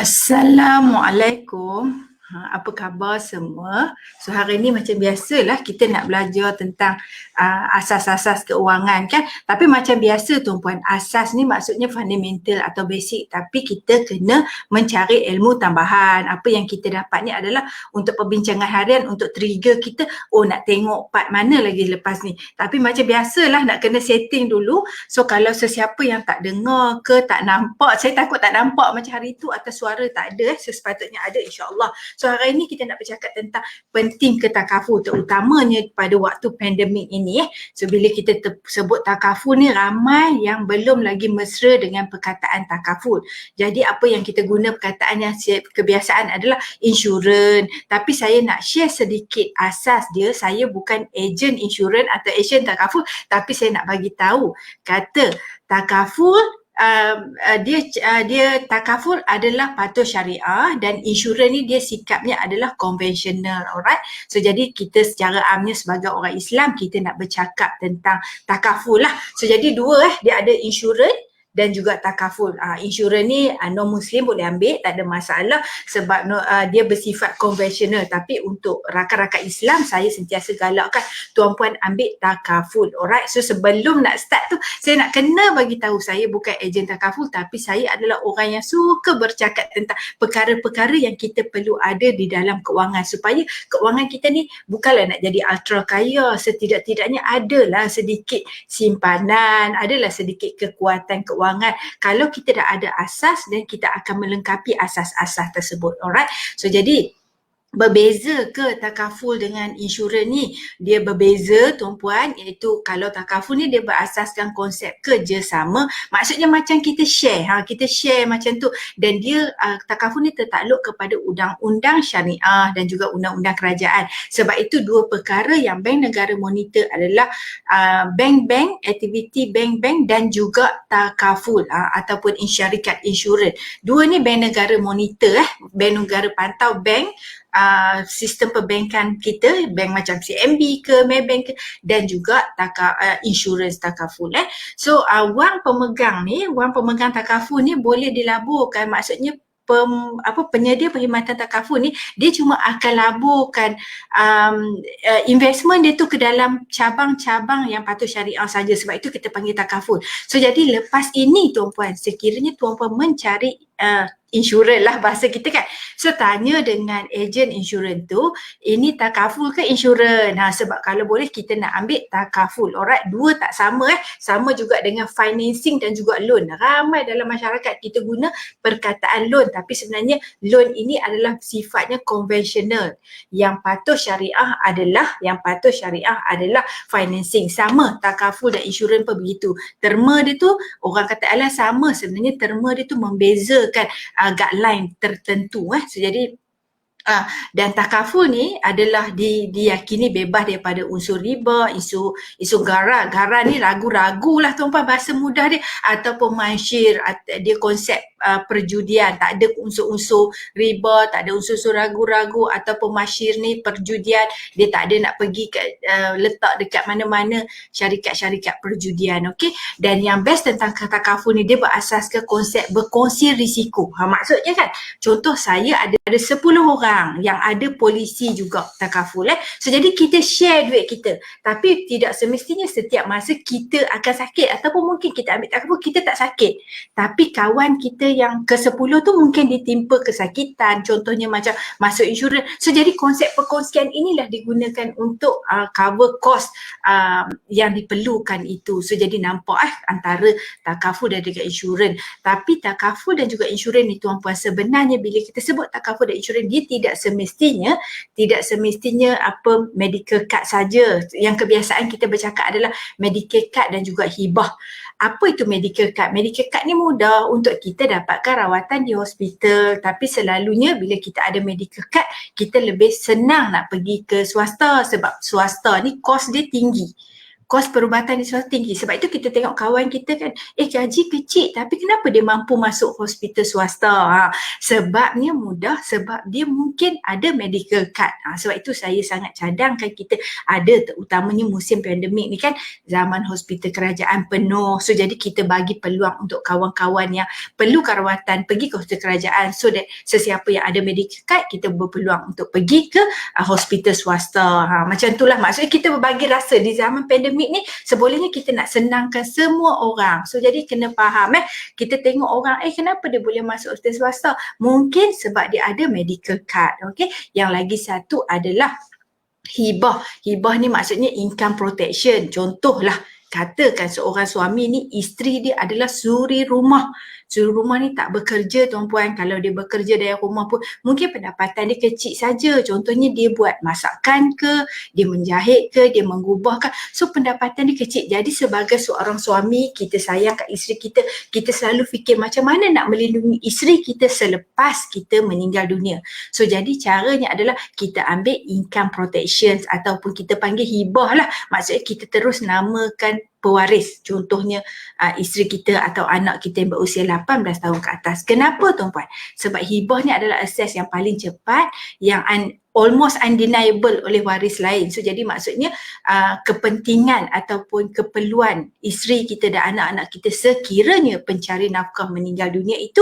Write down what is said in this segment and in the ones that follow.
Assalamualaikum. Apa khabar semua? So hari ni macam biasalah kita nak belajar tentang asas-asas keuangan kan. Tapi macam biasa tuan-puan, asas ni maksudnya fundamental atau basic. Tapi kita kena mencari ilmu tambahan. Apa yang kita dapat ni adalah untuk perbincangan harian, untuk trigger kita, nak tengok part mana lagi lepas ni. Tapi macam biasalah nak kena setting dulu. So kalau sesiapa yang tak dengar ke tak nampak, saya takut tak nampak macam hari tu atau suara tak ada, sepatutnya ada insyaAllah. So hari ini kita nak bercakap tentang penting ke takaful, terutamanya pada waktu pandemik ini. So bila kita sebut takaful ni, ramai yang belum lagi mesra dengan perkataan takaful. Jadi apa yang kita guna perkataan yang kebiasaan adalah insurans. Tapi saya nak share sedikit asas dia. Saya bukan ejen insurans atau ejen takaful, tapi saya nak bagi tahu kata takaful dia takaful adalah patuh syariah dan insurans ni dia sikapnya adalah konvensional, alright. So jadi kita secara amnya sebagai orang Islam kita nak bercakap tentang takaful lah. So jadi dua dia ada insurans dan juga takaful. Insurans ni non-Muslim boleh ambil, tak ada masalah sebab dia bersifat konvensional. Tapi untuk rakan-rakan Islam, saya sentiasa galakkan tuan-puan ambil takaful. Alright, so sebelum nak start tu, saya nak kena bagi tahu saya bukan ejen takaful, tapi saya adalah orang yang suka bercakap tentang perkara-perkara yang kita perlu ada di dalam keuangan supaya keuangan kita ni bukanlah nak jadi ultra kaya, setidak-tidaknya adalah sedikit simpanan, adalah sedikit kekuatan keuangan kalau kita dah ada asas dan kita akan melengkapi asas-asas tersebut. Alright. So jadi berbeza ke takaful dengan insurans ni? Dia berbeza tuan-puan, iaitu kalau takaful ni dia berasaskan konsep kerjasama, maksudnya macam kita share, kita share macam tu, dan dia takaful ni tertakluk kepada undang-undang syariah dan juga undang-undang kerajaan. Sebab itu dua perkara yang bank negara monitor adalah bank-bank, aktiviti bank-bank dan juga takaful ataupun syarikat insurans. Dua ni bank negara monitor, bank negara pantau bank, sistem perbankan kita, bank macam CMB ke, Maybank ke, dan juga insurans takaful. So wang pemegang takaful ni boleh dilaburkan, maksudnya penyedia perkhidmatan takaful ni dia cuma akan laburkan investment dia tu ke dalam cabang-cabang yang patuh syariah saja. Sebab itu kita panggil takaful. So jadi lepas ini tuan-puan, sekiranya tuan-puan mencari insurans lah bahasa kita kan. So tanya dengan ejen insurans tu, ini takaful ke insurans? Sebab kalau boleh kita nak ambil takaful. Alright, dua tak sama sama juga dengan financing dan juga loan. Ramai dalam masyarakat kita guna perkataan loan, tapi sebenarnya loan ini adalah sifatnya konvensional. Yang patuh syariah adalah financing. Sama takaful dan insurans pun begitu. Terma dia tu orang kata alah sama, sebenarnya terma dia tu membezakan guideline tertentu. So jadi dan takaful ni adalah diyakini bebas daripada unsur riba, isu gara. Gara ni ragu-ragu lah tuan-puan, bahasa mudah dia, ataupun mansyir, dia konsep perjudian, tak ada unsur-unsur riba, tak ada unsur-unsur ragu-ragu, ataupun mansyir ni perjudian, dia tak ada nak pergi letak dekat mana-mana syarikat-syarikat perjudian. Okay? Dan yang best tentang takaful ni, dia berasaskan konsep berkongsi risiko. Maksudnya kan, contoh saya ada 10 orang yang ada polisi juga takaful. So jadi kita share duit kita, tapi tidak semestinya setiap masa kita akan sakit, ataupun mungkin kita ambil takaful kita tak sakit, tapi kawan kita yang ke-10 tu mungkin ditimpa kesakitan, contohnya macam masuk insurans. So jadi konsep perkongsian inilah digunakan untuk cover cost yang diperlukan itu. So jadi nampak antara takaful dan juga insurans. Tapi takaful dan juga insurans ni tuan-puan, sebenarnya bila kita sebut takaful dan insurans, dia tidak semestinya medical card saja. Yang kebiasaan kita bercakap adalah medical card dan juga hibah. Apa itu medical card? Medical card ni mudah untuk kita dapatkan rawatan di hospital, tapi selalunya bila kita ada medical card, kita lebih senang nak pergi ke swasta sebab swasta ni kos dia tinggi. kos perubatan di swasta tinggi. Sebab itu kita tengok kawan kita kan, gaji kecil tapi kenapa dia mampu masuk hospital swasta? Sebabnya mudah, sebab dia mungkin ada medical card. Sebab itu saya sangat cadangkan kita ada, terutamanya musim pandemik ni kan, zaman hospital kerajaan penuh. So jadi kita bagi peluang untuk kawan-kawan yang perlu rawatan pergi ke hospital kerajaan, so that sesiapa yang ada medical card kita berpeluang untuk pergi ke hospital swasta. Macam itulah maksudnya kita berbagi rasa di zaman pandemik ni, sebolehnya kita nak senangkan semua orang. So jadi kena faham kita tengok orang kenapa dia boleh masuk hospital swasta? Mungkin sebab dia ada medical card. Okay? Yang lagi satu adalah hibah. Hibah ni maksudnya income protection. Contohlah, katakan seorang suami ni isteri dia adalah suri rumah. Suri rumah ni tak bekerja tuan-puan. Kalau dia bekerja dari rumah pun mungkin pendapatan dia kecil saja. Contohnya dia buat masakan ke, dia menjahit ke, dia mengubah ke. So pendapatan dia kecil. Jadi sebagai seorang suami, kita sayang kat isteri kita, kita selalu fikir macam mana nak melindungi isteri kita selepas kita meninggal dunia. So jadi caranya adalah kita ambil income protection ataupun kita panggil hibah lah. Maksudnya kita terus namakan pewaris, contohnya isteri kita atau anak kita yang berusia 18 tahun ke atas. Kenapa tuan-puan? Sebab hibah ni adalah akses yang paling cepat, yang almost undeniable oleh waris lain. So jadi maksudnya kepentingan ataupun keperluan isteri kita dan anak-anak kita sekiranya pencari nafkah meninggal dunia itu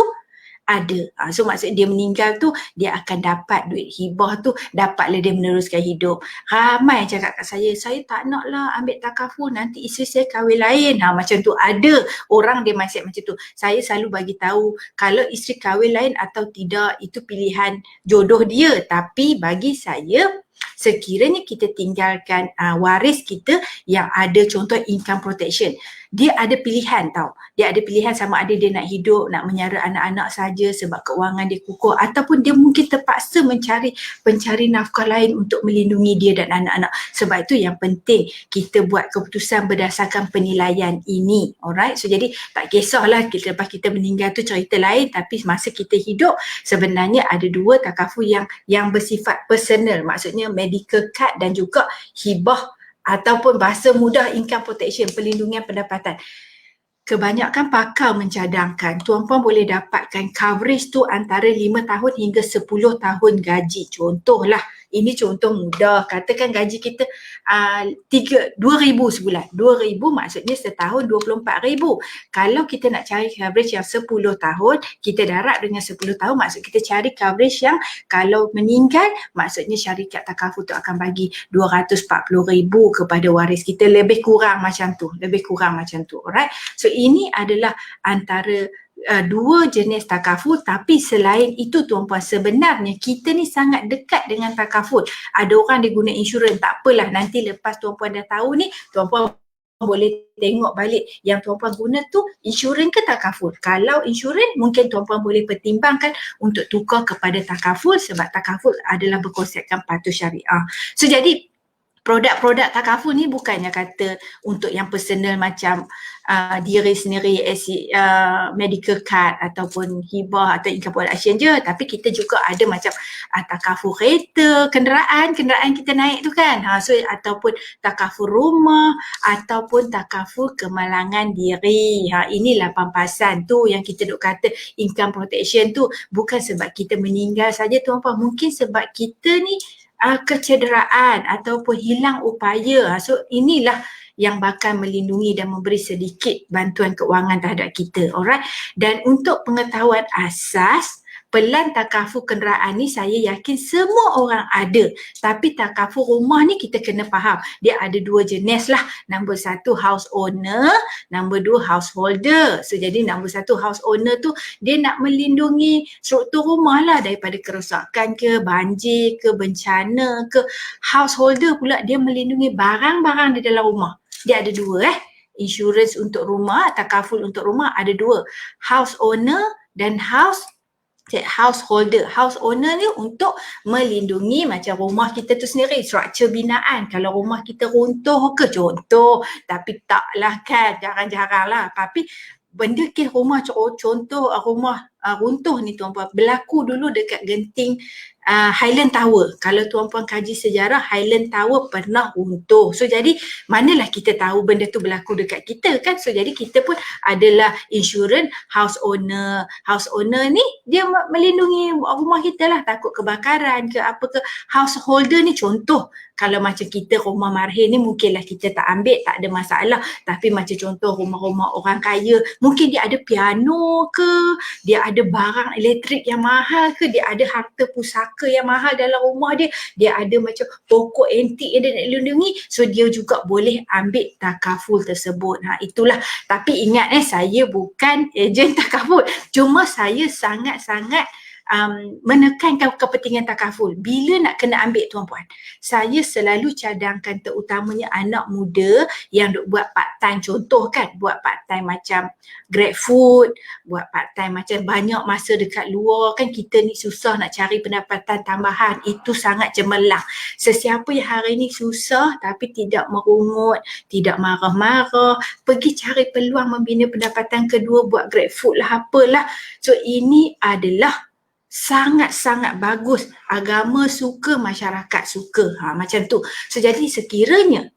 ada. So maksudnya dia meninggal tu, dia akan dapat duit hibah tu, dapatlah dia meneruskan hidup. Ramai yang cakap kat saya tak naklah ambil takaful, nanti isteri saya kahwin lain. Macam tu ada orang dia mindset macam tu. Saya selalu bagi tahu kalau isteri kahwin lain atau tidak, itu pilihan jodoh dia. Tapi bagi saya, sekiranya kita tinggalkan waris kita yang ada contoh income protection, dia ada pilihan tau. Dia ada pilihan sama ada dia nak hidup, nak menyara anak-anak saja sebab keuangan dia kukuh, ataupun dia mungkin terpaksa mencari pencari nafkah lain untuk melindungi dia dan anak-anak. Sebab itu yang penting kita buat keputusan berdasarkan penilaian ini. Alright, so jadi tak kisahlah lepas kita meninggal tu cerita lain, tapi masa kita hidup sebenarnya ada dua takaful yang bersifat personal, maksudnya medical card dan juga hibah ataupun bahasa mudah income protection, pelindungan pendapatan. Kebanyakan pakar mencadangkan tuan-puan boleh dapatkan coverage tu antara 5 tahun hingga 10 tahun gaji. Contohlah, ini contoh mudah. Katakan gaji kita 2,000 sebulan. 2,000 maksudnya setahun 24,000. Kalau kita nak cari coverage yang 10 tahun, kita darab dengan 10 tahun, maksud kita cari coverage yang kalau meninggal, maksudnya syarikat takaful tu akan bagi 240,000 kepada waris kita. Lebih kurang macam tu. Alright? So ini adalah antara dua jenis takaful. Tapi selain itu tuan-puan, sebenarnya kita ni sangat dekat dengan takaful. Ada orang dia guna insurans, tak apalah, nanti lepas tuan-puan dah tahu ni, tuan-puan boleh tengok balik yang tuan-puan guna tu insurans ke takaful. Kalau insurans, mungkin tuan-puan boleh pertimbangkan untuk tukar kepada takaful, sebab takaful adalah berkonsepkan patuh syariah. So jadi produk-produk takaful ni bukannya kata untuk yang personal macam diri sendiri, medical card ataupun hibah atau income protection je, tapi kita juga ada macam takaful kereta, kenderaan kita naik tu kan, so ataupun takaful rumah ataupun takaful kemalangan diri. Inilah pampasan tu yang kita duk kata income protection tu bukan sebab kita meninggal saja tuan-puan, mungkin sebab kita ni kecederaan ataupun hilang upaya. So inilah yang bakal melindungi dan memberi sedikit bantuan keuangan terhadap kita. Alright. Dan untuk pengetahuan asas, pelan takaful kenderaan ni saya yakin semua orang ada. Tapi takaful rumah ni kita kena faham. Dia ada dua jenis lah. Nombor satu house owner, nombor dua householder. So jadi nombor satu house owner tu dia nak melindungi struktur rumah lah daripada kerosakan ke, banjir ke, bencana ke. Householder pula dia melindungi barang-barang di dalam rumah. Dia ada dua insurans untuk rumah, takaful untuk rumah ada dua. House owner dan householder. House owner ni untuk melindungi macam rumah kita tu sendiri, struktur binaan. Kalau rumah kita runtuh ke contoh, tapi taklah kan, jarang-jarang lah. Tapi benda ke rumah, contoh rumah runtuh ni tuan-puan. Berlaku dulu dekat Genting Highland Tower. Kalau tuan-puan kaji sejarah, Highland Tower pernah runtuh. So jadi manalah kita tahu benda tu berlaku dekat kita kan. So jadi kita pun adalah insurans house owner. House owner ni dia melindungi rumah kita lah, takut kebakaran ke apa ke. Householder ni contoh, kalau macam kita rumah marhin ni mungkinlah kita tak ambil, tak ada masalah. Tapi macam contoh rumah-rumah orang kaya, mungkin dia ada piano ke, dia ada barang elektrik yang mahal ke, dia ada harta pusaka yang mahal dalam rumah dia ada macam pokok antik yang dia nak lindungi, so dia juga boleh ambil takaful tersebut. Itulah. Tapi ingat saya bukan ejen takaful, cuma saya sangat-sangat menekankan kepentingan takaful. Bila nak kena ambil tuan-puan, saya selalu cadangkan terutamanya anak muda yang duk buat part time, contoh kan, buat part time macam grab food, buat part time macam banyak masa dekat luar kan, kita ni susah nak cari pendapatan tambahan, itu sangat cemerlang. Sesiapa yang hari ni susah tapi tidak merungut, tidak marah-marah, pergi cari peluang membina pendapatan kedua, buat grab food lah, apalah. So ini adalah sangat-sangat bagus. Agama suka, masyarakat suka. Macam tu. So jadi sekiranya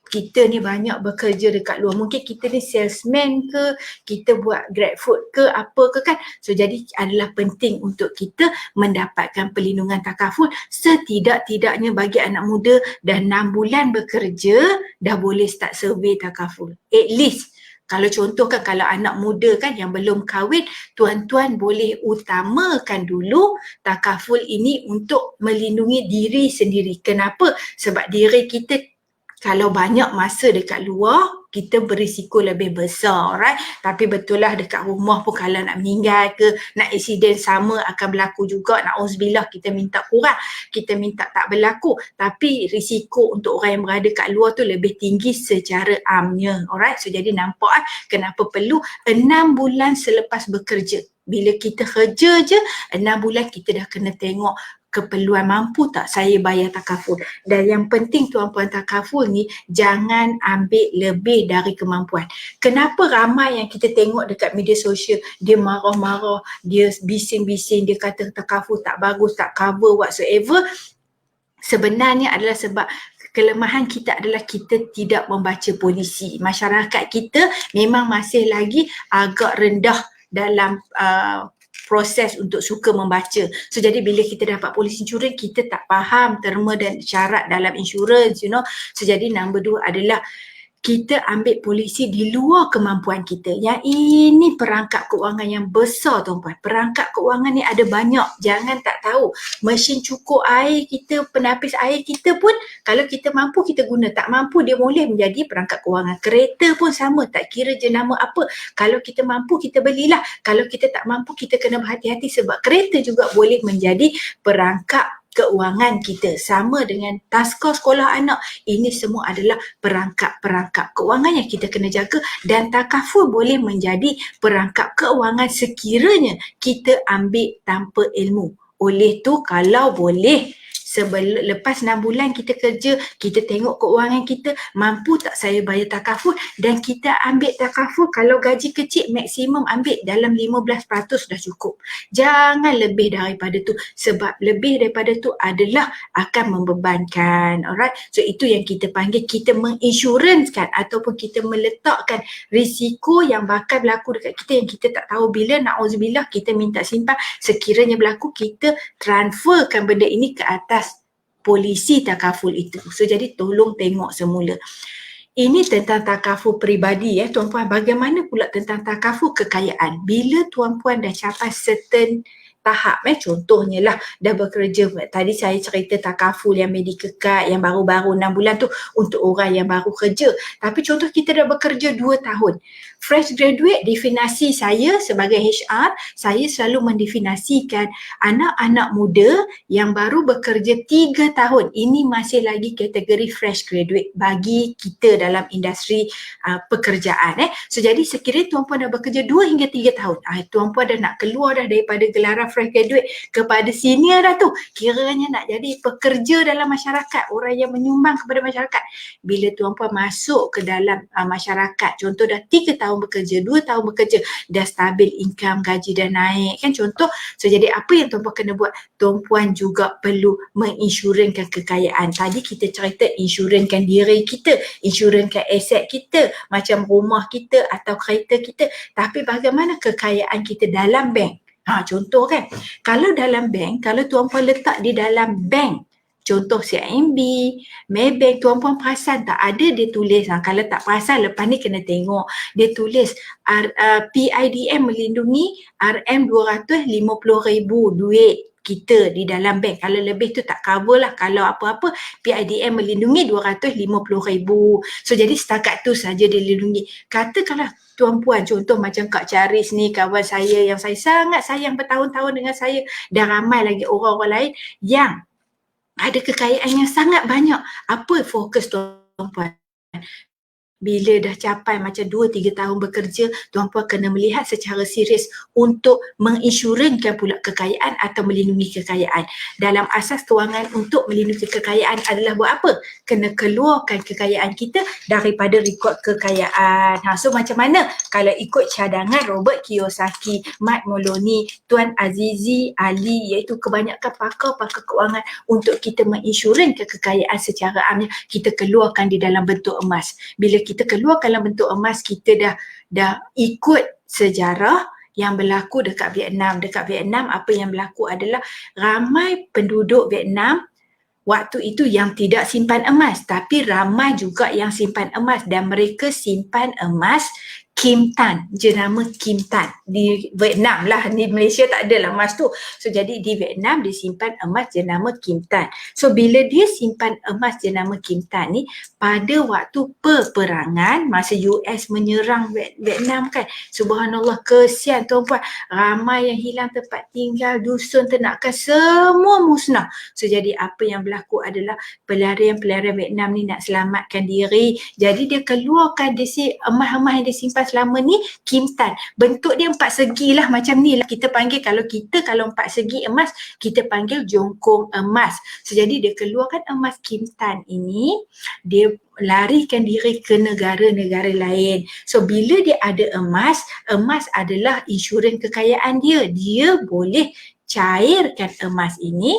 kita ni banyak bekerja dekat luar, mungkin kita ni salesman ke, kita buat grab food ke, apa ke kan. So jadi adalah penting untuk kita mendapatkan perlindungan takaful. Setidak-tidaknya bagi anak muda dah 6 bulan bekerja, dah boleh start survey takaful. At least kalau contoh kan, kalau anak muda kan yang belum kahwin, tuan-tuan boleh utamakan dulu takaful ini untuk melindungi diri sendiri. Kenapa? Sebab diri kita kalau banyak masa dekat luar, kita berisiko lebih besar, right? Tapi betul lah dekat rumah pun kalau nak meninggal ke, nak aksiden sama akan berlaku juga. Na'udzubillah, kita minta kurang, kita minta tak berlaku. Tapi risiko untuk orang yang berada kat luar tu lebih tinggi secara amnya, alright? So jadi nampak kenapa perlu 6 bulan selepas bekerja. Bila kita kerja je, 6 bulan kita dah kena tengok keperluan, mampu tak saya bayar takaful. Dan yang penting tuan-puan, takaful ni jangan ambil lebih dari kemampuan. Kenapa ramai yang kita tengok dekat media sosial, dia marah-marah, dia bising-bising, dia kata takaful tak bagus, tak cover whatsoever. Sebenarnya adalah sebab kelemahan kita adalah kita tidak membaca polisi. Masyarakat kita memang masih lagi agak rendah dalam proses untuk suka membaca. So jadi bila kita dapat polis insurans, kita tak faham terma dan syarat dalam insurans, So jadi nombor 2 adalah kita ambil polisi di luar kemampuan kita. Yang ini perangkap keuangan yang besar tuan-puan. Perangkap keuangan ni ada banyak. Jangan tak tahu. Mesin cukur air kita, penapis air kita pun kalau kita mampu kita guna. Tak mampu dia boleh menjadi perangkap keuangan. Kereta pun sama. Tak kira jenama apa. Kalau kita mampu kita belilah. Kalau kita tak mampu kita kena berhati-hati sebab kereta juga boleh menjadi perangkap keuangan kita. Sama dengan taska sekolah anak. Ini semua adalah perangkap-perangkap keuangan yang kita kena jaga, dan takaful boleh menjadi perangkap keuangan sekiranya kita ambil tanpa ilmu. Oleh tu kalau boleh lepas 6 bulan kita kerja, kita tengok keuangan kita, mampu tak saya bayar takaful, dan kita ambil takaful. Kalau gaji kecil maksimum ambil dalam 15% dah cukup. Jangan lebih daripada tu, sebab lebih daripada tu adalah akan membebankan. Alright, so itu yang kita panggil kita menginsurenskan ataupun kita meletakkan risiko yang bakal berlaku dekat kita yang kita tak tahu bila. Na'udzubillah, kita minta simpan, sekiranya berlaku kita transferkan benda ini ke atas polisi takaful itu. So jadi tolong tengok semula. Ini tentang takaful peribadi tuan-puan. Bagaimana pula tentang takaful kekayaan? Bila tuan-puan dah capai certain tahap, contohnya lah dah bekerja, tadi saya cerita takaful yang medical card yang baru-baru 6 bulan tu untuk orang yang baru kerja. Tapi contoh kita dah bekerja 2 tahun. Fresh graduate, definisi saya sebagai HR, saya selalu mendefinisikan anak-anak muda yang baru bekerja 3 tahun. Ini masih lagi kategori fresh graduate bagi kita dalam industri pekerjaan. So jadi sekiranya tuan-puan dah bekerja 2 hingga 3 tahun, tuan-puan dah nak keluar dah daripada gelaran fresh graduate kepada senior dah tu, kiranya nak jadi pekerja dalam masyarakat, orang yang menyumbang kepada masyarakat. Bila tuan-puan masuk ke dalam masyarakat, contoh dah 3 tahun bekerja, 2 tahun bekerja, dah stabil income, gaji dah naik kan contoh. So jadi apa yang tuan-puan kena buat? Tuan-puan juga perlu menginsurankan kekayaan. Tadi kita cerita insurankan diri kita, insurankan aset kita, macam rumah kita atau kereta kita. Tapi bagaimana kekayaan kita dalam bank? Contoh kan, kalau dalam bank, kalau tuan-puan letak di dalam bank, contoh CIMB, Maybank, tuan-puan perasan tak ada dia tulis, kalau tak perasan lepas ni kena tengok, dia tulis PIDM melindungi RM250,000 duit kita di dalam bank. Kalau lebih tu tak cover lah. Kalau apa-apa PIDM melindungi RM250,000. So jadi setakat tu saja dia lindungi. Katakanlah tuan-puan, contoh macam Kak Charis ni, kawan saya yang saya sangat sayang bertahun-tahun dengan saya, dan ramai lagi orang-orang lain yang ada kekayaan yang sangat banyak. Apa fokus tuan-puan? Bila dah capai macam 2-3 tahun bekerja, tuan-puan kena melihat secara serius untuk menginsurankan pula kekayaan atau melindungi kekayaan. Dalam asas kewangan untuk melindungi kekayaan adalah buat apa? Kena keluarkan kekayaan kita daripada rekod kekayaan. So macam mana? Kalau ikut cadangan Robert Kiyosaki, Mike Maloney, Tuan Azizi Ali, iaitu kebanyakan pakar-pakar kewangan, untuk kita menginsurankan kekayaan secara amnya, kita keluarkan di dalam bentuk emas. Bila kita keluar dalam bentuk emas, kita dah ikut sejarah yang berlaku dekat Vietnam. Dekat Vietnam apa yang berlaku adalah ramai penduduk Vietnam waktu itu yang tidak simpan emas, tapi ramai juga yang simpan emas, dan mereka simpan emas Kim Tan, jenama Kim Tan. Di Vietnam lah, di Malaysia tak ada lah emas tu. So jadi di Vietnam dia simpan emas jenama Kim Tan. So bila dia simpan emas jenama Kim Tan ni, pada waktu peperangan, masa US menyerang Vietnam kan, subhanallah, kesian tuan-puan, ramai yang hilang tempat tinggal, dusun, ternakan, semua musnah. So jadi apa yang berlaku adalah pelarian-pelarian Vietnam ni nak selamatkan diri, jadi dia keluarkan emas-emas yang dia simpan selama ni, Kim Tan. Bentuk dia 4 segi lah, macam ni lah kita panggil. Kalau 4 segi emas, kita panggil jongkong emas. So jadi dia keluarkan emas Kim Tan ini, dia larikan diri ke negara-negara lain. So bila dia ada emas adalah insurans kekayaan dia. Dia boleh cairkan emas ini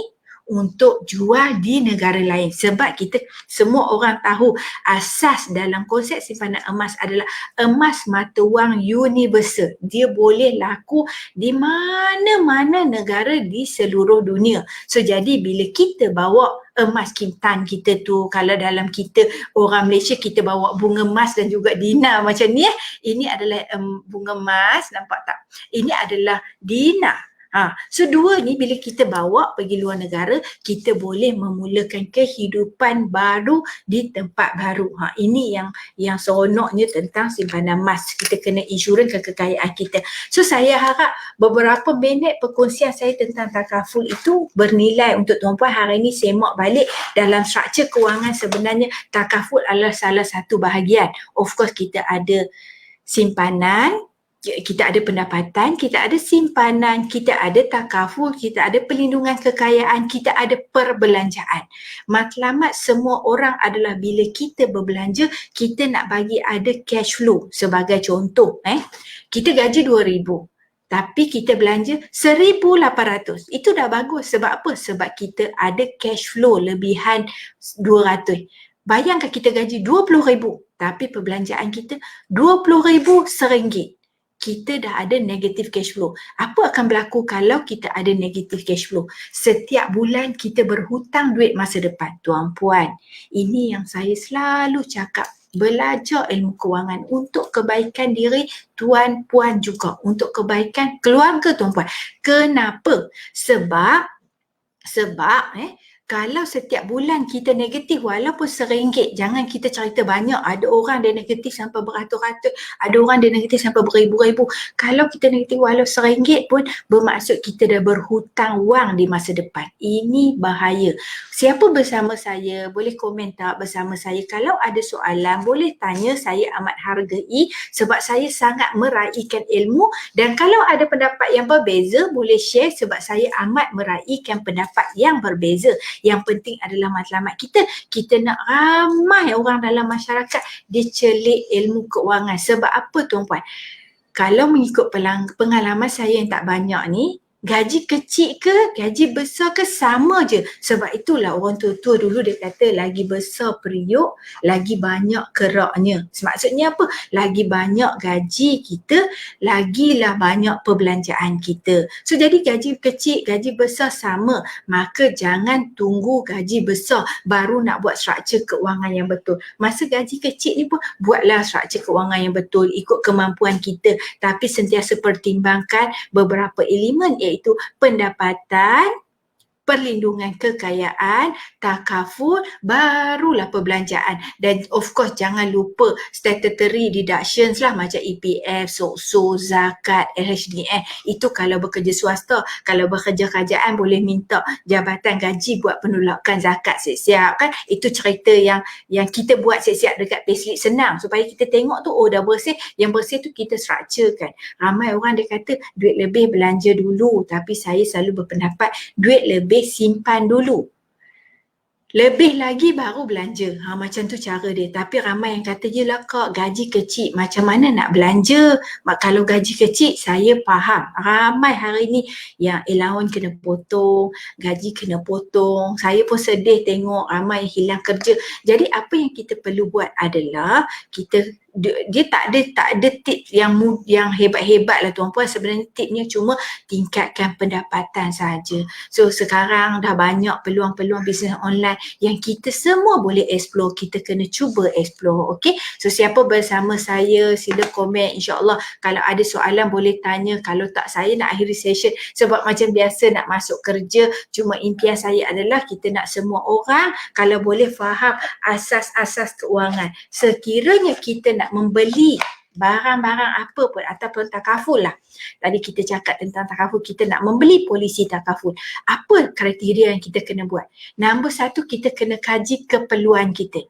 untuk jual di negara lain. Sebab kita semua orang tahu asas dalam konsep simpanan emas adalah emas mata wang universal. Dia boleh laku di mana-mana negara di seluruh dunia. So jadi bila kita bawa emas Kim Tan kita tu, kalau dalam kita orang Malaysia, kita bawa bunga emas dan juga dinar macam ni. Ini adalah bunga emas, nampak tak? Ini adalah dinar. So dua ni bila kita bawa pergi luar negara, kita boleh memulakan kehidupan baru di tempat baru. Ini yang seronoknya tentang simpanan emas. Kita kena insurans kekayaan kita. So saya harap beberapa minit perkongsian saya tentang takaful itu bernilai untuk tuan-puan. Hari ini semak balik dalam struktur kewangan, sebenarnya takaful adalah salah satu bahagian. Of course kita ada simpanan, kita ada pendapatan, kita ada simpanan, kita ada takaful, kita ada pelindungan kekayaan, kita ada perbelanjaan. Matlamat semua orang adalah bila kita berbelanja, kita nak bagi ada cash flow. Sebagai contoh, kita gaji 2,000. Tapi kita belanja 1,800. Itu dah bagus. Sebab apa? Sebab kita ada cash flow lebihan 200. Bayangkan kita gaji 20,000. Tapi perbelanjaan kita 20,000 RM1. Kita dah ada negative cash flow. Apa akan berlaku kalau kita ada negative cash flow? Setiap bulan kita berhutang duit masa depan. Tuan-puan, ini yang saya selalu cakap. Belajar ilmu kewangan untuk kebaikan diri tuan-puan juga. Untuk kebaikan keluarga tuan-puan. Kenapa? Sebab Kalau setiap bulan kita negatif walaupun RM1, jangan kita cerita banyak. Ada orang dia negatif sampai beratus-ratus, ada orang dia negatif sampai beribu-ribu. Kalau kita negatif walau RM1 pun bermaksud kita dah berhutang wang di masa depan. Ini bahaya. Siapa bersama saya boleh komen tak bersama saya. Kalau ada soalan boleh tanya, saya amat hargai sebab saya sangat meraihkan ilmu, dan kalau ada pendapat yang berbeza boleh share sebab saya amat meraihkan pendapat yang berbeza. Yang penting adalah matlamat kita. Kita nak ramai orang dalam masyarakat dia celik ilmu keuangan. Sebab apa tuan-puan? Kalau mengikut pengalaman saya yang tak banyak ni, gaji kecil ke gaji besar ke sama je. Sebab itulah orang tua-tua dulu dia kata lagi besar periuk lagi banyak keraknya. Maksudnya apa? Lagi banyak gaji kita, lagilah banyak perbelanjaan kita. So jadi gaji kecil gaji besar sama, maka jangan tunggu gaji besar baru nak buat struktur keuangan yang betul. Masa gaji kecil ni pun buatlah struktur keuangan yang betul ikut kemampuan kita, tapi sentiasa pertimbangkan beberapa elemen iaitu pendapatan, perlindungan kekayaan, takaful, barulah perbelanjaan. Dan of course jangan lupa statutory deductions lah macam EPF, SOCSO, zakat, LHDN. Itu kalau bekerja swasta. Kalau bekerja kerajaan boleh minta jabatan gaji buat penolakan zakat siap-siap kan. Itu cerita yang kita buat siap-siap dekat payslip senang supaya kita tengok tu oh dah bersih. Yang bersih tu kita structure kan. Ramai orang dia kata duit lebih belanja dulu, tapi saya selalu berpendapat duit lebih simpan dulu. Lebih lagi baru belanja. Macam tu cara dia. Tapi ramai yang kata, yelah kak gaji kecil macam mana nak belanja? Kalau gaji kecil saya faham. Ramai hari ni yang allowance kena potong, gaji kena potong. Saya pun sedih tengok ramai yang hilang kerja. Jadi apa yang kita perlu buat adalah kita dia tak ada tip yang hebat-hebat lah tuan-puan. Sebenarnya tipnya cuma tingkatkan pendapatan saja. So sekarang dah banyak peluang-peluang bisnes online yang kita semua boleh explore. Kita kena cuba explore. Okay, so siapa bersama saya sila komen. InsyaAllah kalau ada soalan boleh tanya. Kalau tak saya nak akhiri session sebab macam biasa nak masuk kerja. Cuma impian saya adalah kita nak semua orang kalau boleh faham asas-asas keuangan. Sekiranya kita nak membeli barang-barang apa pun ataupun takaful lah. Tadi kita cakap tentang takaful, kita nak membeli polisi takaful. Apa kriteria yang kita kena buat? Nombor satu, kita kena kaji keperluan kita.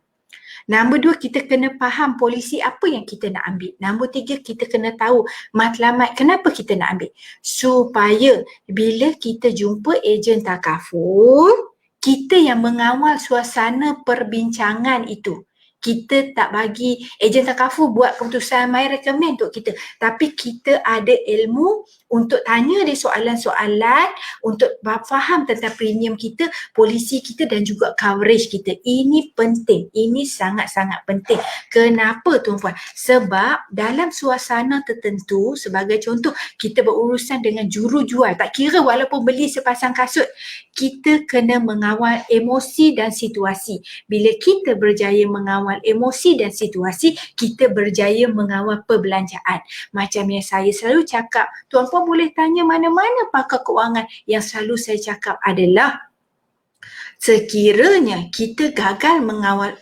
Nombor dua, kita kena faham polisi apa yang kita nak ambil. Nombor tiga, kita kena tahu matlamat kenapa kita nak ambil. Supaya bila kita jumpa ejen takaful, kita yang mengawal suasana perbincangan itu. Kita tak bagi ejen takaful buat keputusan my recommend untuk kita. Tapi kita ada ilmu untuk tanya dia soalan-soalan, untuk faham tentang premium kita, polisi kita dan juga coverage kita. Ini penting. Ini sangat-sangat penting. Kenapa tuan-puan? Sebab dalam suasana tertentu, sebagai contoh, kita berurusan dengan jurujual. Tak kira walaupun beli sepasang kasut, kita kena mengawal emosi dan situasi. Bila kita berjaya mengawal emosi dan situasi, kita berjaya mengawal perbelanjaan. Macam yang saya selalu cakap, tuan-puan boleh tanya mana-mana pakar keuangan, yang selalu saya cakap adalah sekiranya kita gagal mengawal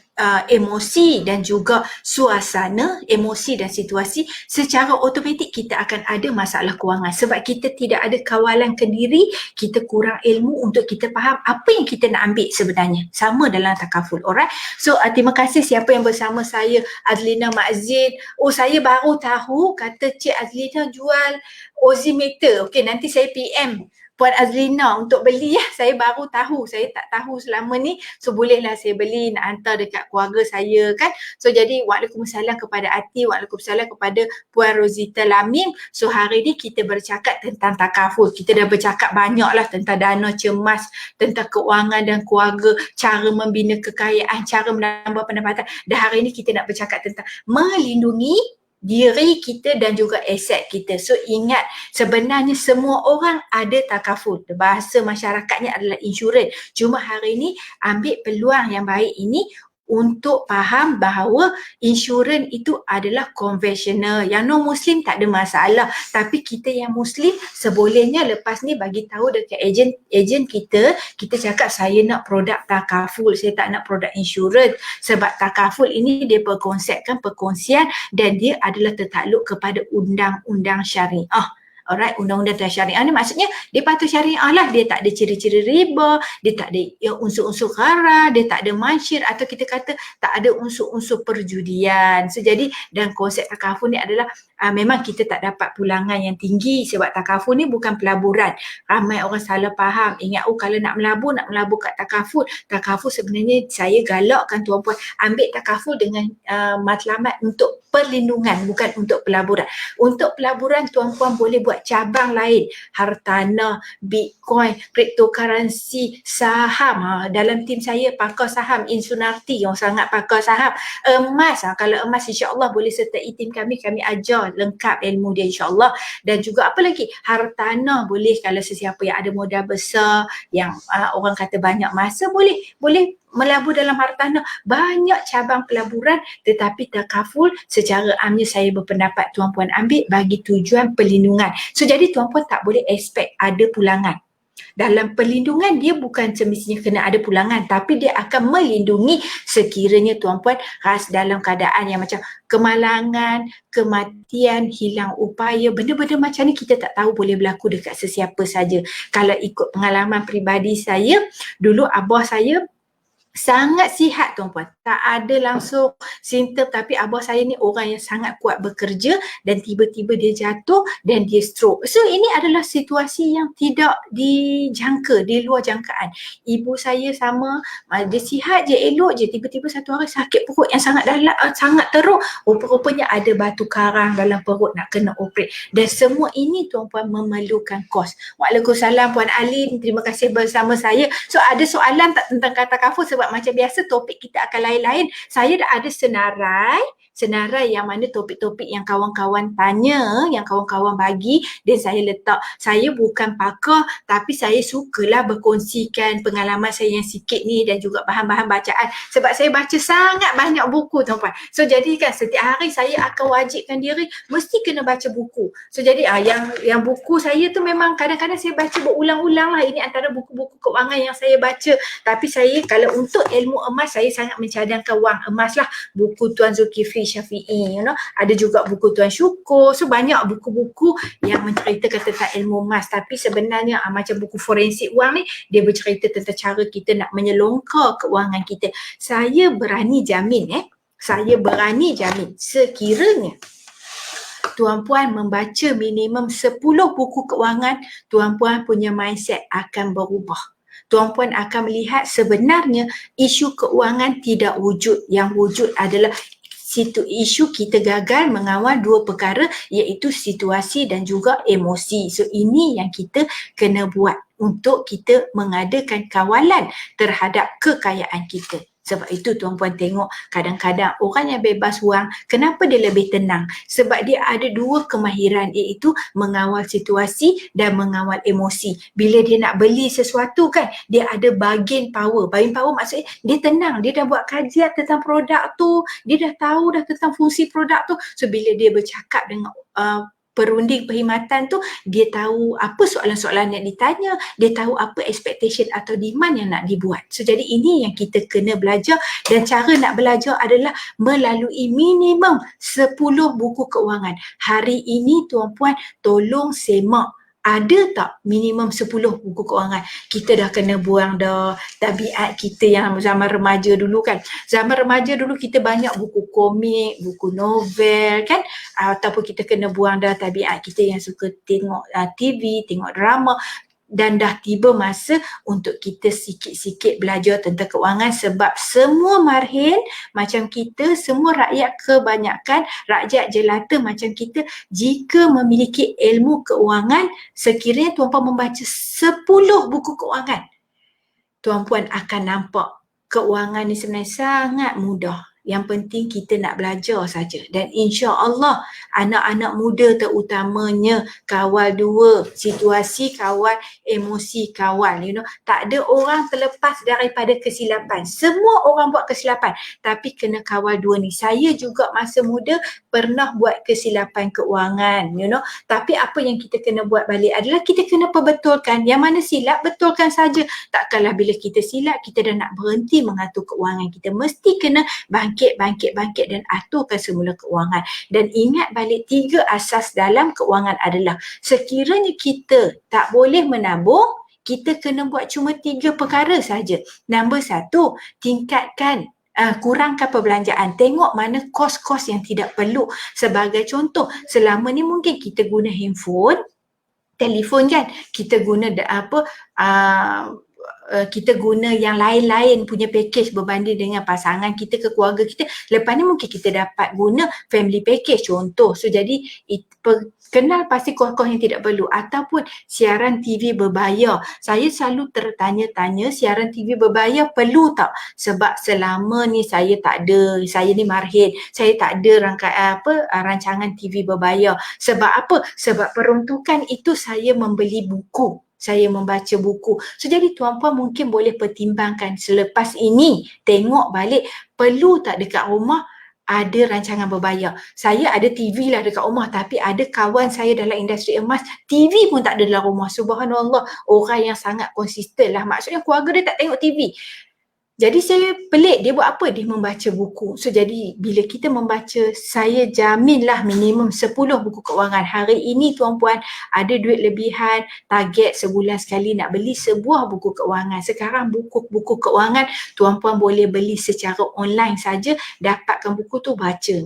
emosi dan juga suasana, emosi dan situasi, secara automatik kita akan ada masalah kewangan sebab kita tidak ada kawalan ke diri, kita kurang ilmu untuk kita faham apa yang kita nak ambil sebenarnya. Sama dalam takaful. Alright. So terima kasih siapa yang bersama saya, Azlina Makzin. Oh, saya baru tahu kata Cik Azlina jual oximeter. Okey, nanti saya PM Puan Azlina untuk beli ya. Saya baru tahu. Saya tak tahu selama ni. So bolehlah saya beli nak hantar dekat keluarga saya kan. So jadi waalaikumsalam kepada Ati, waalaikumsalam kepada Puan Rosita Lamim. So hari ni kita bercakap tentang takaful. Kita dah bercakap banyak lah tentang dana cemas, tentang keuangan dan keluarga, cara membina kekayaan, cara menambah pendapatan. Dan hari ni kita nak bercakap tentang melindungi diri kita dan juga aset kita. So ingat, sebenarnya semua orang ada takaful. Bahasa masyarakatnya adalah insurans. Cuma hari ini ambil peluang yang baik ini untuk faham bahawa insurans itu adalah konvensional. Yang non-Muslim tak ada masalah. Tapi kita yang Muslim sebolehnya lepas ni bagi tahu dekat ejen kita cakap saya nak produk takaful, saya tak nak produk insurans. Sebab takaful ini dia berkonsepkan perkongsian dan dia adalah tertakluk kepada undang-undang syariah. Alright, undang-undang syariah ni maksudnya dia patuh syariah lah. Dia tak ada ciri-ciri riba, dia tak ada unsur-unsur ghara, dia tak ada mansyir atau kita kata tak ada unsur-unsur perjudian. So jadi dan konsep takaful ni adalah memang kita tak dapat pulangan yang tinggi sebab takaful ni bukan pelaburan. Ramai orang salah faham. Ingat kalau nak melabur kat takaful. Takaful sebenarnya saya galakkan tuan-puan ambil takaful dengan matlamat untuk perlindungan bukan untuk pelaburan. Untuk pelaburan tuan-puan boleh buat cabang lain, hartanah, bitcoin, cryptocurrency, saham. Dalam tim saya pakar saham, Insunarti yang sangat pakar saham. Emas, kalau emas insya-Allah boleh sertai tim kami ajar lengkap ilmu dia insya-Allah. Dan juga apa lagi? Hartanah boleh kalau sesiapa yang ada modal besar, yang orang kata banyak masa boleh melabur dalam hartanah. Banyak cabang pelaburan tetapi takaful secara amnya saya berpendapat tuan-puan ambil bagi tujuan perlindungan. So jadi tuan-puan tak boleh expect ada pulangan. Dalam perlindungan dia bukan semestinya kena ada pulangan tapi dia akan melindungi sekiranya tuan-puan dalam keadaan yang macam kemalangan, kematian, hilang upaya, benda-benda macam ni kita tak tahu boleh berlaku dekat sesiapa saja. Kalau ikut pengalaman peribadi saya, dulu abah saya sangat sihat tuan-puan. Tak ada langsung simptom tapi abah saya ni orang yang sangat kuat bekerja dan tiba-tiba dia jatuh dan dia stroke. So ini adalah situasi yang tidak dijangka, di luar jangkaan. Ibu saya sama, dia sihat je, elok je, tiba-tiba satu hari sakit perut yang sangat dalam, sangat teruk. Rupa-rupanya ada batu karang dalam perut nak kena operate. Dan semua ini tuan-puan memerlukan kos. Waalaikumsalam Puan Alin, terima kasih bersama saya. So ada soalan tak tentang kata kafur sebab macam biasa topik kita akan lain-lain. Saya dah ada senarai yang mana topik-topik yang kawan-kawan tanya, yang kawan-kawan bagi dan saya letak. Saya bukan pakar tapi saya sukalah berkongsikan pengalaman saya yang sikit ni dan juga bahan-bahan bacaan sebab saya baca sangat banyak buku tuan-puan. So jadi kan setiap hari saya akan wajibkan diri mesti kena baca buku. So jadi yang buku saya tu memang kadang-kadang saya baca berulang-ulang lah. Ini antara buku-buku keuangan yang saya baca. Tapi saya kalau untuk ilmu emas saya sangat mencadangkan wang emas lah. Buku Tuan Zulkifli Syafi'i, ada juga buku Tuan Syukur. So banyak buku-buku yang menceritakan tentang ilmu emas. Tapi sebenarnya macam buku forensik wang ni, dia bercerita tentang cara kita nak menyelongkar keuangan kita. Saya berani jamin sekiranya tuan-puan membaca minimum 10 buku keuangan, tuan-puan punya mindset akan berubah. Tuan-puan akan melihat sebenarnya isu keuangan tidak wujud. Yang wujud adalah isu kita gagal mengawal dua perkara iaitu situasi dan juga emosi. So ini yang kita kena buat untuk kita mengadakan kawalan terhadap kekayaan kita. Sebab itu tuan-puan tengok kadang-kadang orang yang bebas wang, kenapa dia lebih tenang? Sebab dia ada dua kemahiran iaitu mengawal situasi dan mengawal emosi. Bila dia nak beli sesuatu kan, dia ada bargain power. Bargain power maksudnya dia tenang, dia dah buat kajian tentang produk tu, dia dah tahu dah tentang fungsi produk tu. So bila dia bercakap dengan perunding perkhidmatan tu, dia tahu apa soalan-soalan yang ditanya, dia tahu apa expectation atau demand yang nak dibuat. So jadi ini yang kita kena belajar dan cara nak belajar adalah melalui minimum 10 buku keuangan. Hari ini tuan-puan tolong semak. Ada tak minimum 10 buku keuangan? Kita dah kena buang dah tabiat kita yang zaman remaja dulu kan. Zaman remaja dulu kita banyak buku komik, buku novel kan. Ataupun kita kena buang dah tabiat kita yang suka tengok TV, tengok drama. Dan dah tiba masa untuk kita sikit-sikit belajar tentang keuangan sebab semua marhin macam kita, semua rakyat kebanyakan, rakyat jelata macam kita, jika memiliki ilmu keuangan, sekiranya tuan-puan membaca 10 buku keuangan, tuan-puan akan nampak keuangan ni sebenarnya sangat mudah Yang penting kita nak belajar saja. Dan insya-Allah anak-anak muda terutamanya kawal dua situasi, kawal emosi, kawal tak ada orang terlepas daripada kesilapan. Semua orang buat kesilapan, tapi kena kawal dua ni. Saya juga masa muda pernah buat kesilapan keuangan, tapi apa yang kita kena buat balik adalah kita kena perbetulkan. Yang mana silap, betulkan saja. Takkanlah bila kita silap kita dah nak berhenti mengatur keuangan kita. Mesti kena bangkit dan aturkan semula keuangan. Dan ingat balik 3 asas dalam keuangan adalah sekiranya kita tak boleh menabung, kita kena buat cuma 3 perkara saja. Nombor 1, tingkatkan kurangkan perbelanjaan. Tengok mana kos-kos yang tidak perlu. Sebagai contoh, selama ni mungkin kita guna handphone, telefon kan, kita guna kita guna yang lain-lain punya package berbanding dengan pasangan kita ke keluarga kita. Lepas ni mungkin kita dapat guna family package contoh. So jadi kenal pasti kos-kos yang tidak perlu. Ataupun siaran TV berbayar. Saya selalu tertanya-tanya siaran TV berbayar perlu tak? Sebab selama ni saya tak ada, saya ni marhid, saya tak ada rancangan TV berbayar. Sebab apa? Sebab peruntukan itu saya membeli buku. Saya membaca buku. So jadi tuan-puan mungkin boleh pertimbangkan selepas ini, tengok balik perlu tak dekat rumah ada rancangan berbayar. Saya ada TV lah dekat rumah, tapi ada kawan saya dalam industri emas, TV pun tak ada dalam rumah. Subhanallah, orang yang sangat konsisten lah. Maksudnya keluarga dia tak tengok TV. Jadi saya pelik, dia buat apa? Dia membaca buku. So jadi bila kita membaca, saya jaminlah minimum 10 buku keuangan. Hari ini tuan-puan ada duit lebihan, target sebulan sekali nak beli sebuah buku keuangan. Sekarang buku-buku keuangan tuan-puan boleh beli secara online saja, dapatkan buku tu baca.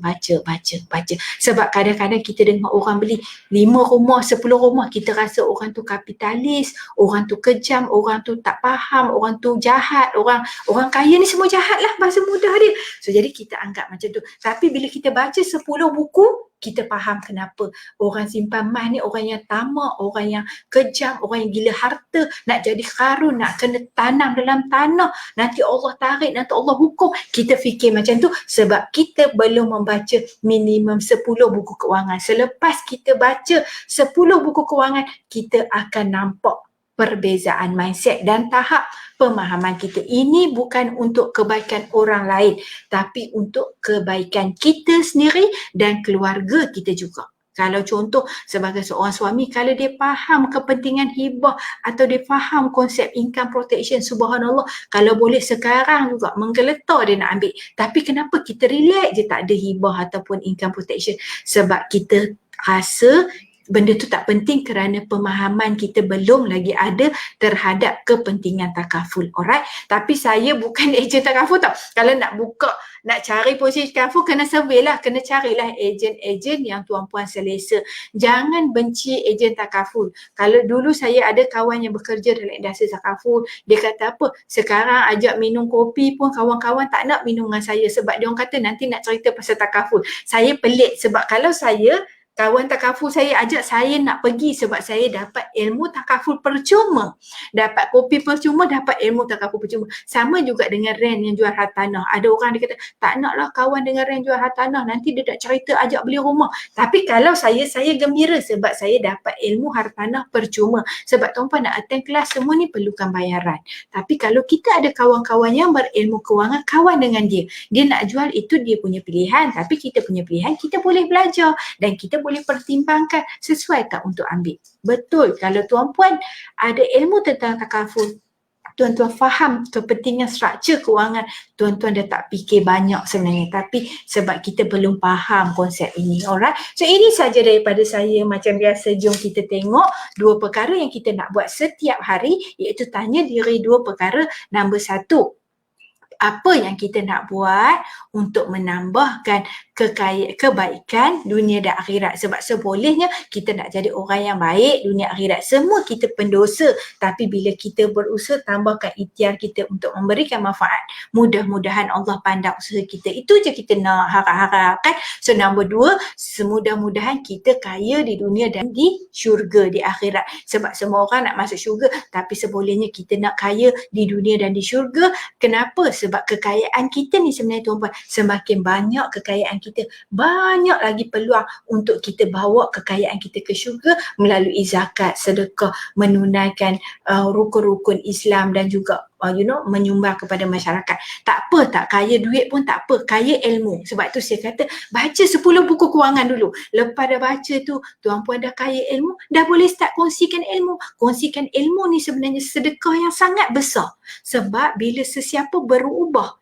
Sebab kadang-kadang kita dengar orang beli 5 rumah, 10 rumah, kita rasa orang tu kapitalis, orang tu kejam, orang tu tak faham, orang tu jahat, orang kaya ni semua jahat lah bahasa mudah dia. So jadi kita anggap macam tu. Tapi bila kita baca 10 buku, kita faham kenapa orang simpan mas ni orang yang tamak, orang yang kejam, orang yang gila harta, nak jadi karun, nak kena tanam dalam tanah, nanti Allah tarik, nanti Allah hukum. Kita fikir macam tu sebab kita belum membaca minimum 10 buku keuangan. Selepas kita baca 10 buku keuangan, kita akan nampak perbezaan mindset dan tahap pemahaman kita. Ini bukan untuk kebaikan orang lain, tapi untuk kebaikan kita sendiri dan keluarga kita juga. Kalau contoh sebagai seorang suami, kalau dia faham kepentingan hibah atau dia faham konsep income protection, subhanallah, kalau boleh sekarang juga menggeletar dia nak ambil. Tapi kenapa kita relax je tak ada hibah ataupun income protection? Sebab kita rasa benda tu tak penting kerana pemahaman kita belum lagi ada terhadap kepentingan takaful. Alright? Tapi saya bukan ejen takaful tau. Kalau nak cari posisi takaful, kena survey lah, kena carilah ejen-ejen yang tuan-puan selesa. Jangan benci ejen takaful. Kalau dulu saya ada kawan yang bekerja dalam industri takaful, dia kata apa? Sekarang ajak minum kopi pun kawan-kawan tak nak minum dengan saya sebab dia orang kata nanti nak cerita pasal takaful. Saya pelik sebab kalau saya kawan takaful saya ajak, saya nak pergi sebab saya dapat ilmu takaful percuma. Dapat kopi percuma, dapat ilmu takaful percuma. Sama juga dengan rent yang jual hartanah. Ada orang dia kata, tak naklah kawan dengan rent jual hartanah, nanti dia tak cerita ajak beli rumah. Tapi kalau saya gembira sebab saya dapat ilmu hartanah percuma. Sebab tuan-puan nak attend kelas semua ni perlukan bayaran. Tapi kalau kita ada kawan-kawan yang berilmu kewangan, kawan dengan dia. Dia nak jual itu dia punya pilihan, tapi kita punya pilihan, kita boleh belajar dan kita boleh pertimbangkan sesuai tak untuk ambil. Betul, kalau tuan-puan ada ilmu tentang takaful, tuan-tuan faham kepentingan struktur kewangan, tuan-tuan dah tak fikir banyak sebenarnya. Tapi sebab kita belum faham konsep ini. Alright, so ini saja daripada saya. Macam biasa, jom kita tengok 2 perkara yang kita nak buat setiap hari, iaitu tanya diri 2 perkara. Nombor 1, apa yang kita nak buat untuk menambahkan kebaikan dunia dan akhirat. Sebab sebolehnya kita nak jadi orang yang baik dunia akhirat. Semua kita pendosa, tapi bila kita berusaha tambahkan ikhtiar kita untuk memberikan manfaat, mudah-mudahan Allah pandang usaha kita. Itu je kita nak harap-harap kan. So nombor 2, semudah-mudahan kita kaya di dunia dan di syurga, di akhirat. Sebab semua orang nak masuk syurga, tapi sebolehnya kita nak kaya di dunia dan di syurga. Kenapa? Sebab kekayaan kita ni sebenarnya tuan-puan, semakin banyak kekayaan kita, banyak lagi peluang untuk kita bawa kekayaan kita ke syurga melalui zakat, sedekah, menunaikan rukun-rukun Islam dan juga menyumbang kepada masyarakat. Tak apa, tak kaya duit pun tak apa, kaya ilmu. Sebab tu saya kata baca 10 buku kewangan dulu. Lepas dah baca tu, tuan-puan dah kaya ilmu, dah boleh start kongsikan ilmu. Kongsikan ilmu ni sebenarnya sedekah yang sangat besar. Sebab bila sesiapa berubah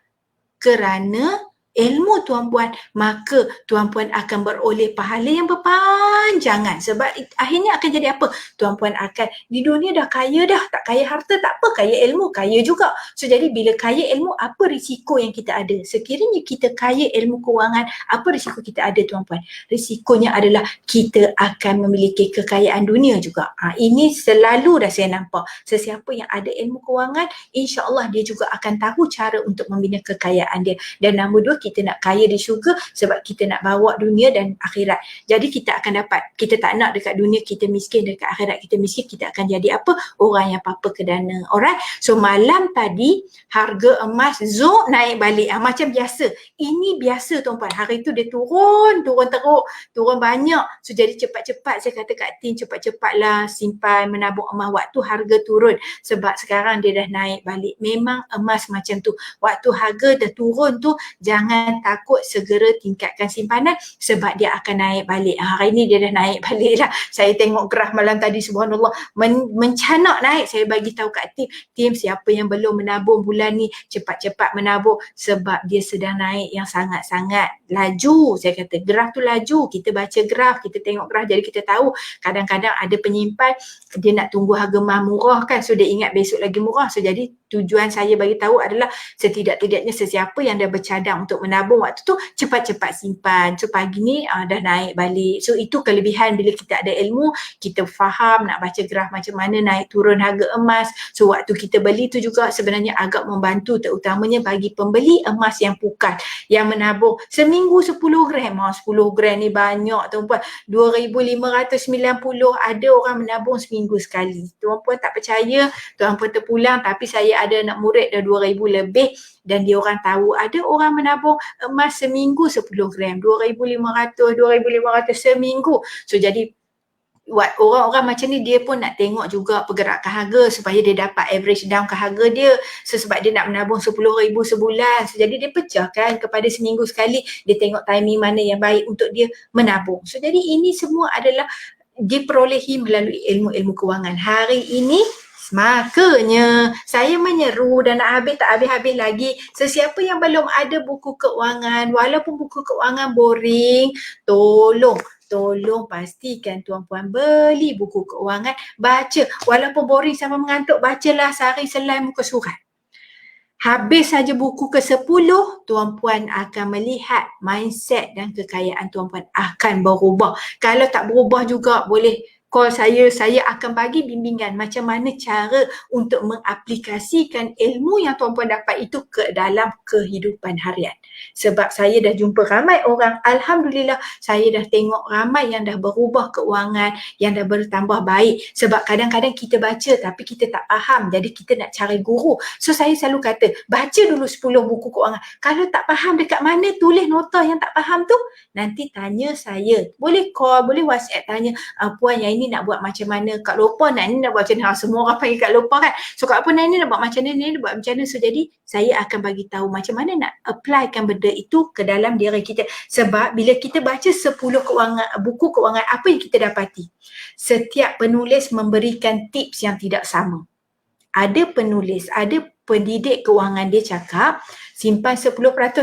kerana ilmu tuan-puan, maka tuan-puan akan beroleh pahala yang berpanjangan. Sebab akhirnya akan jadi apa? Tuan-puan akan di dunia dah kaya dah, tak kaya harta tak apa, kaya ilmu, kaya juga. So jadi bila kaya ilmu, apa risiko yang kita ada? Sekiranya kita kaya ilmu kewangan, apa risiko kita ada tuan-puan? Risikonya adalah kita akan memiliki kekayaan dunia juga. Ini selalu dah saya nampak. Sesiapa yang ada ilmu kewangan, insya-Allah dia juga akan tahu cara untuk membina kekayaan dia. Dan nombor 2, kita nak kaya di syurga sebab kita nak bawa dunia dan akhirat. Jadi kita akan dapat, kita tak nak dekat dunia kita miskin, dekat akhirat kita miskin, kita akan jadi apa? Orang yang papa kedana. Alright. So malam tadi harga emas zuk naik balik. Macam biasa. Ini biasa tuan-puan. Hari tu dia turun teruk, turun banyak. So jadi cepat-cepat saya kata kat Tin, cepat-cepatlah simpan menabung emas waktu harga turun. Sebab sekarang dia dah naik balik. Memang emas macam tu. Waktu harga dah turun tu, jangan takut, segera tingkatkan simpanan sebab dia akan naik balik. Hari ni dia dah naik balik lah. Saya tengok graf malam tadi, subhanallah, mencanak naik. Saya bagi tahu kat tim siapa yang belum menabung bulan ni, cepat-cepat menabung sebab dia sedang naik yang sangat-sangat laju. Saya kata graf tu laju. Kita baca graf, kita tengok graf, jadi kita tahu kadang-kadang ada penyimpan dia nak tunggu harga emas murah kan, so dia ingat besok lagi murah. So jadi tujuan saya bagi tahu adalah setidak-tidaknya sesiapa yang dah bercadang untuk menabung waktu tu, cepat-cepat simpan. So pagi ni dah naik balik. So itu kelebihan bila kita ada ilmu, kita faham nak baca graf macam mana naik turun harga emas. So waktu kita beli tu juga sebenarnya agak membantu, terutamanya bagi pembeli emas yang pukat, yang menabung seminggu 10 gram. 10 gram ni banyak tuan-puan. 2,590 ada orang menabung seminggu sekali. Tuan-puan tak percaya, tuan-puan terpulang, tapi saya ada anak murid dah 2,000 lebih dan dia orang tahu ada orang menabung emas seminggu 10 gram, 2,500 seminggu. So jadi orang-orang macam ni dia pun nak tengok juga pergerakan harga supaya dia dapat average down ke harga dia. So sebab dia nak menabung 10,000 sebulan. So jadi dia pecahkan kepada seminggu sekali, dia tengok timing mana yang baik untuk dia menabung. So jadi ini semua adalah diperolehi melalui ilmu-ilmu kewangan. Hari ini makanya saya menyeru dan nak habis tak habis-habis lagi. Sesiapa yang belum ada buku keuangan, walaupun buku keuangan boring, tolong pastikan tuan-puan beli buku keuangan, baca. Walaupun boring sampai mengantuk, bacalah sehari selai muka surat. Habis saja buku ke-10, tuan-puan akan melihat mindset dan kekayaan tuan-puan akan berubah. Kalau tak berubah juga boleh call saya akan bagi bimbingan macam mana cara untuk mengaplikasikan ilmu yang tuan-puan dapat itu ke dalam kehidupan harian. Sebab saya dah jumpa ramai orang, alhamdulillah saya dah tengok ramai yang dah berubah keuangan, yang dah bertambah baik. Sebab kadang-kadang kita baca tapi kita tak faham, jadi kita nak cari guru. So saya selalu kata, baca dulu 10 buku keuangan. Kalau tak faham dekat mana, tulis nota yang tak faham tu, nanti tanya saya. Boleh call, boleh WhatsApp tanya, puan yang ini nak buat macam mana, Kak Lopa nak ni nak buat macam mana. Semua orang panggil Kak Lopa kan. So Kak Puan ni nak buat macam ni nak buat macam mana. So jadi saya akan bagi tahu macam mana nak applykan benda itu ke dalam diri kita. Sebab bila kita baca 10 buku keuangan, apa yang kita dapati? Setiap penulis memberikan tips yang tidak sama. Ada penulis, ada pendidik kewangan dia cakap, simpan 10%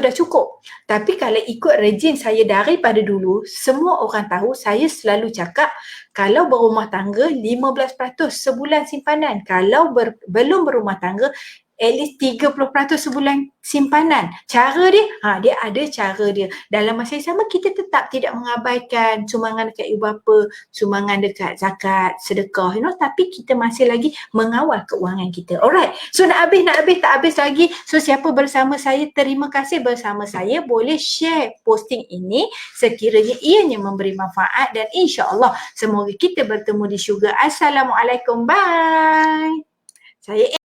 dah cukup. Tapi kalau ikut rejim saya daripada dulu, semua orang tahu saya selalu cakap kalau berumah tangga 15% sebulan simpanan. Kalau belum berumah tangga, at least 30% sebulan simpanan. Cara dia, dia ada cara dia. Dalam masa yang sama, kita tetap tidak mengabaikan sumbangan dekat ibu bapa, sumbangan dekat zakat, sedekah, tapi kita masih lagi mengawal keuangan kita. Alright. So nak habis, tak habis lagi. So siapa bersama saya, terima kasih bersama saya. Boleh share posting ini sekiranya ianya memberi manfaat dan insya-Allah semoga kita bertemu di syurga. Assalamualaikum. Bye. Saya